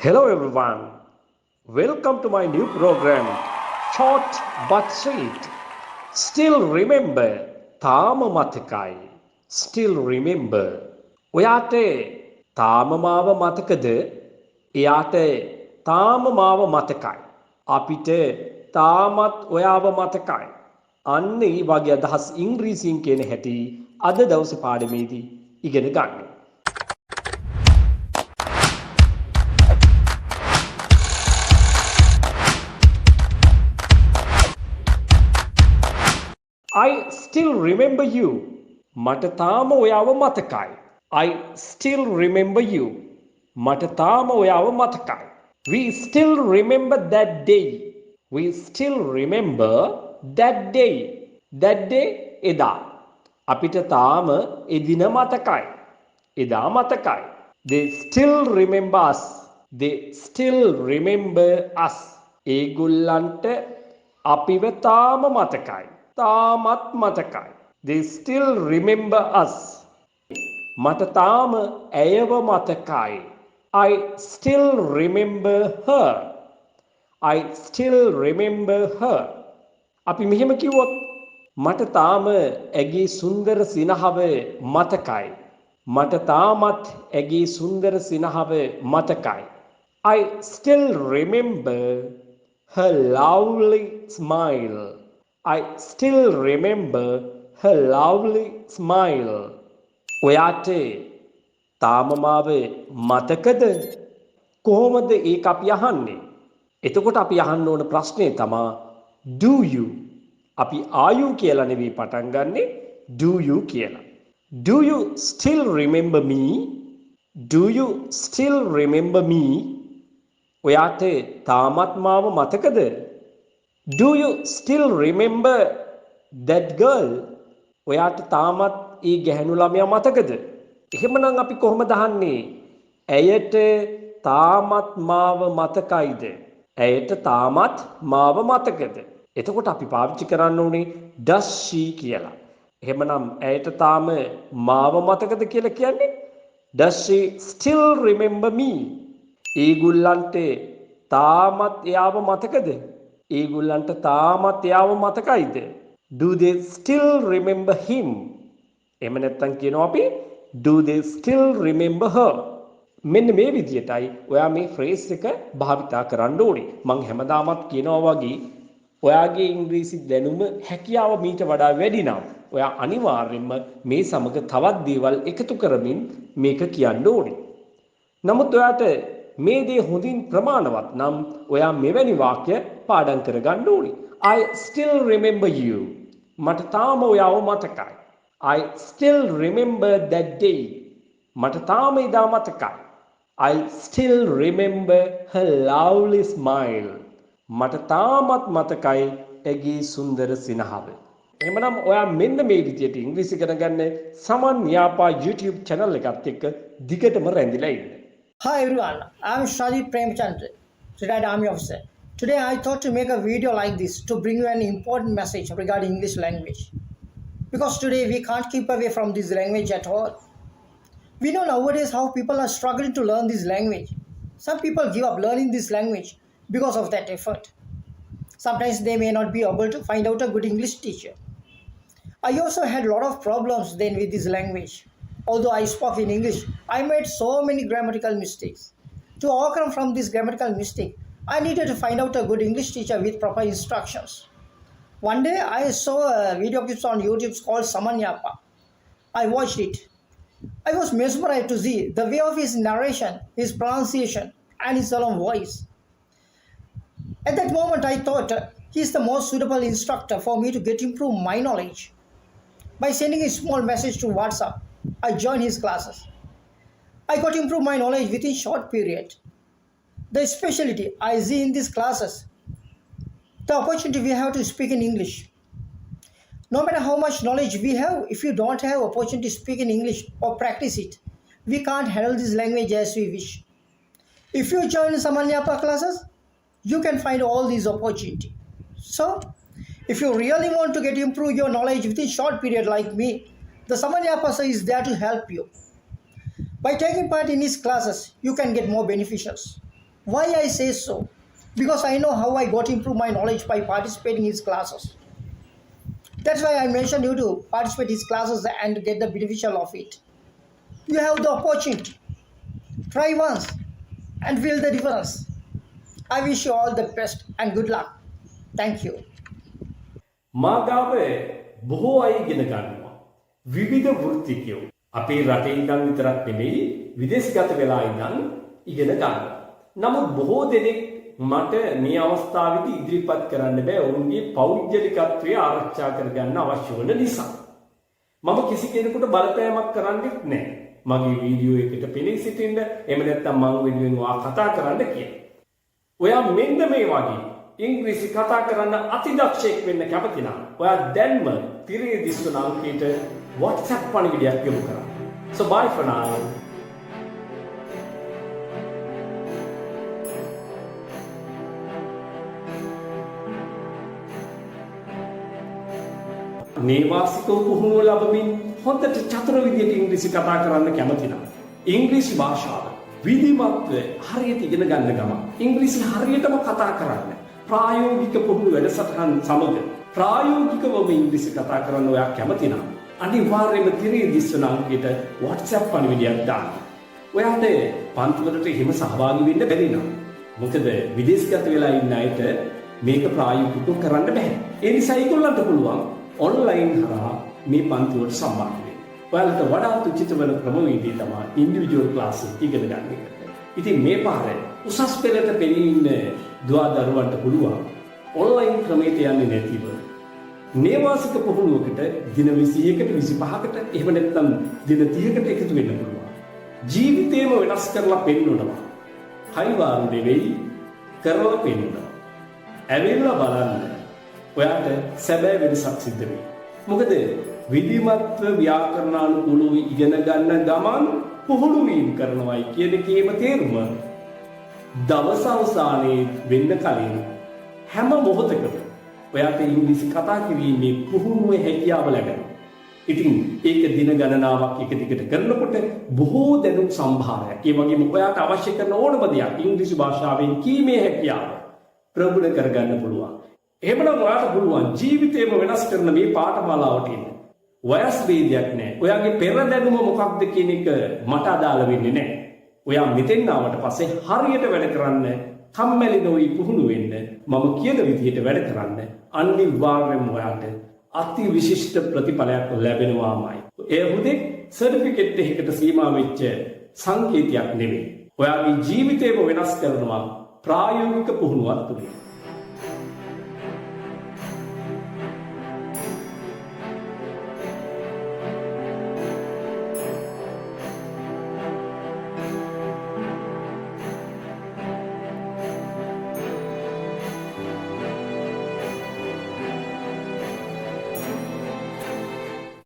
Hello everyone. Welcome to my new program, Short but Sweet. Still remember, තාම මතකයි. Still remember. ඔයාට තාම මාව මතකද? එයාට තාම මාව මතකයි. අපිට තාමත් ඔයාව මතකයි. අන්න ඒ වගේ අදහස් ඉංග්‍රීසියෙන් කියන හැටි අද දවසේ පාඩමේදී ඉගෙන ගන්න. I still remember you. මට තාම ඔයාව මතකයි. I still remember you. මට තාම ඔයාව මතකයි. We still remember that day. We still remember that day. That day එදා. අපිට තාම එදින මතකයි. එදා මතකයි. They still remember us. They still remember us. ඒගොල්ලන්ට අපිව තාම මතකයි. තාමත් මතකයි. They still remember us. මට තාම ඇයව මතකයි. I still remember her. I still remember her. අපි මෙහෙම කිව්වොත් මට තාම ඇගේ සුන්දර සිනහව මතකයි. මට තාමත් ඇගේ සුන්දර සිනහව මතකයි. I still remember her lovely smile. I still remember her lovely smile. ඔයාට තාම මාව මතකද? කොහොමද ඒක අපි අහන්නේ? එතකොට අපි අහන්න ඕන ප්‍රශ්නේ තමා do you. අපි are you කියලා නෙවෙයි පටන් ගන්නෙ do you කියලා. Do you still remember me? Do you still remember me? ඔයාට තාමත් මාව මතකද? Do you still remember that girl? ඔයාට තාමත් ඒ ගැහැණු ළමයා මතකද? එහෙමනම් අපි කොහොමද අහන්නේ? ඇයට තාමත් මාව මතකයිද? ඇයට තාමත් මාව මතකද? එතකොට අපි පාවිච්චි කරන්න ඕනේ does she කියලා. එහෙමනම් ඇයට තාම මාව මතකද කියලා කියන්නේ does she still remember me? ඒගොල්ලන්ට තාමත් එයාව මතකද? ඒගොල්ලන්ට තාමත් එයාව මතකයිද? Do they still remember him? එහෙම නැත්නම් කියනවා අපි do they still remember her? මෙන්න මේ විදිහටයි ඔයා මේ ෆ්‍රේස් එක භාවිතා කරන්න ඕනේ. මම හැමදාමත් කියනවා වගේ ඔයාගේ ඉංග්‍රීසි දැනුම හැකියාව මීට වඩා වැඩි නම් ඔයා අනිවාර්යයෙන්ම මේ සමග තවත් දේවල් එකතු කරමින් මේක කියන්න ඕනේ. නමුත් ඔයාට මේ දේ හොඳින් ප්‍රමාණවත් නම් ඔයා මෙවැනි වාක්‍ය පාඩම් කරගන්න ඕනේ. I still remember you. මට තාම ඔයාව මතකයි. I still remember that day. මට තාම එදා මතකයි. I still remember her lovely smile. මට තාමත් මතකයි ඇගේ සුන්දර සිනහව. එහෙමනම් ඔයා මෙන්න මේ විදියට ඉංග්‍රීසි ඉගෙන ගන්න සමන් යාපා YouTube channel එකත් එක්ක දිගටම රැඳිලා ඉන්න. Hi everyone, I am Shadi Premchandra, retired army officer. Today I thought to make a video like this to bring you an important message regarding English language. Because today we can't keep away from this language at all. We know nowadays how people are struggling to learn this language. Some people give up learning this language because of that effort. Sometimes they may not be able to find out a good English teacher. I also had a lot of problems then with this language. Although I spoke in English, I made so many grammatical mistakes. To overcome from this grammatical mistake, I needed to find out a good English teacher with proper instructions. One day, I saw a video clips on YouTube called Saman Yapa. I watched it. I was mesmerized to see the way of his narration, his pronunciation, and his solemn voice. At that moment, I thought he is the most suitable instructor for me to get improve my knowledge. By sending a small message to WhatsApp, I joined his classes. I got to improve my knowledge within short period. The specialty I see in these classes, the opportunity we have to speak in English. No matter how much knowledge we have, if you don't have opportunity to speak in English or practice it, we can't handle this language as we wish. If you join Saman Yapa classes, you can find all these opportunity. So, if you really want to get improve your knowledge within short period like me, the Saman Yapa is there to help you. By taking part in his classes, you can get more beneficials. Why I say so? Because I know how I got to improve my knowledge by participating in his classes. That's why I mentioned you to participate in his classes and get the beneficial of it. You have the opportunity. Try once and feel the difference. I wish you all the best and good luck. Thank you. මාගාව බොහෝ අය ඉගෙන ගන්නවා. විවිධ වෘත්තිකයෝ. අපේ රටේ ඉඳන් විතරක් නෙමෙයි විදේශගත වෙලා ඉඳන් ඉගෙන ගන්නවා. නමුත් බොහෝ දෙනෙක් මට මේ අවස්ථාවේදී ඉදිරිපත් කරන්න බෑ ඔවුන්ගේ පෞද්ගලිකත්වය ආරක්ෂා කරගන්න අවශ්‍ය වන නිසා. මම කිසි කෙනෙකුට බලපෑමක් කරන්නෙත් නැහැ. මගේ වීඩියෝ එකට පෙනී සිටින්න එහෙම නැත්නම් මම වෙනුවෙන් කතා කරන්න කියලා. ඔයා මෙන්න මේ වගේ ඉංග්‍රීසි කතා කරන්න අතිදක්ෂයෙක් වෙන්න කැමති නම් ඔයා දැන්ම තිරේ දිස්වන අංකයට WhatsApp පණිවිඩයක් යොමු කරන්න. So bye for now. නේවාසිකව පුහුණුව ලැබමින් හොඳට චතුර විදියට ඉංග්‍රීසි කතා කරන්න කැමති නම් ඉංග්‍රීසි භාෂාව විධිමත්ව හරියට ඉගෙන ගන්න ගමන් ඉංග්‍රීසි හරියටම කතා කරන්න ප්‍රායෝගික පුහුණු වැඩසටහන් සමග ප්‍රායෝගිකවම ඉංග්‍රීසි කතා කරන්න ඔයා කැමති නම් අනිවාර්යයෙන්ම තිරේ දිස්වන අංකයට WhatsApp පණිවිඩයක් දාන්න. ඔයාට පන්තිවලට එහෙම සහභාගී වෙන්න බැරි නම් මොකද විදේශගත වෙලා ඉන්න අයට මේක ප්‍රායෝගිකව කරන්න බෑ. ඒ නිසා ඒගොල්ලන්ට පුළුවන් ඔන්ලයින් හරහා මේ පන්තිවලට සම්බන්ධ වෙන්න. ඔයාලට වඩාත් උචිත වෙන ක්‍රමවේදය තමයි ඉන්ඩිවිජුවල් ක්ලාස් එක ඉගෙන ගන්න එක. ඉතින් මේ පාර උසස් පෙළට පෙළී ඉන්න දුවා දරුවන්ට පුළුවන් ඔන්ලයින් ක්‍රමයට යන්නේ නැතිව නේවාසික පුහුණුවකට දින 20කට 25කට එහෙම නැත්නම් දින 30කට එකතු වෙන්න පුළුවන්. ජීවිතේම වෙනස් කරලා පෙන්නනවා. හයිවාරු නෙවෙයි කරලා පෙන්නනවා. ඇවිල්ලා බලන්න. ඔයාට සැබෑ වෙනසක් සිද්ධ වෙයි. මොකද විධිමත්ව ව්‍යාකරණානුකූලව ඉගෙන ගන්න ගමන් පුහුණු වීම කරනවායි කියන කේම තේරුම දවස අවසානයේ වෙන්න කලින් හැම මොහොතකම ඔයාට ඉංග්‍රීසි කතා කිරීමේ පුහුණුවේ හැකියාව ලැබෙනවා. ඉතින් ඒක දින ගණනාවක් එක දිගට කරනකොට බොහෝ දැනුම් සම්භාරයක් ඒ වගේම ඔයාට අවශ්‍ය කරන ඕනම දෙයක් ඉංග්‍රීසි භාෂාවෙන් කීමේ හැකියාව ප්‍රගුණ කරගන්න පුළුවන්. එහෙමනම් ඔයාට පුළුවන් ජීවිතේම වෙනස් කරන මේ පාඨමාලාවට එන්න. වයස් ભેදයක් නැහැ. ඔයාගේ පෙර දැනුම මොකක්ද කියන එක මට අදාළ වෙන්නේ නැහැ. ඔයා මෙතෙන් ආවට පස්සේ හරියට වැඩ කරන්න, කම්මැලි නොවි පුහුණු වෙන්න, මම කියන විදිහට වැඩ කරන්න අනිවාර්යයෙන්ම ඔයාට අති විශිෂ්ට ප්‍රතිඵලයක් ලැබෙනවාමයි. ඒ හුදෙක් සර්ටිෆිකේට් එකකට සීමා වෙච්ච සංකේතයක් නෙවෙයි. ඔයාගේ ජීවිතේම වෙනස් කරනවා ප්‍රායෝගික පුහුණුවක් තුලින්.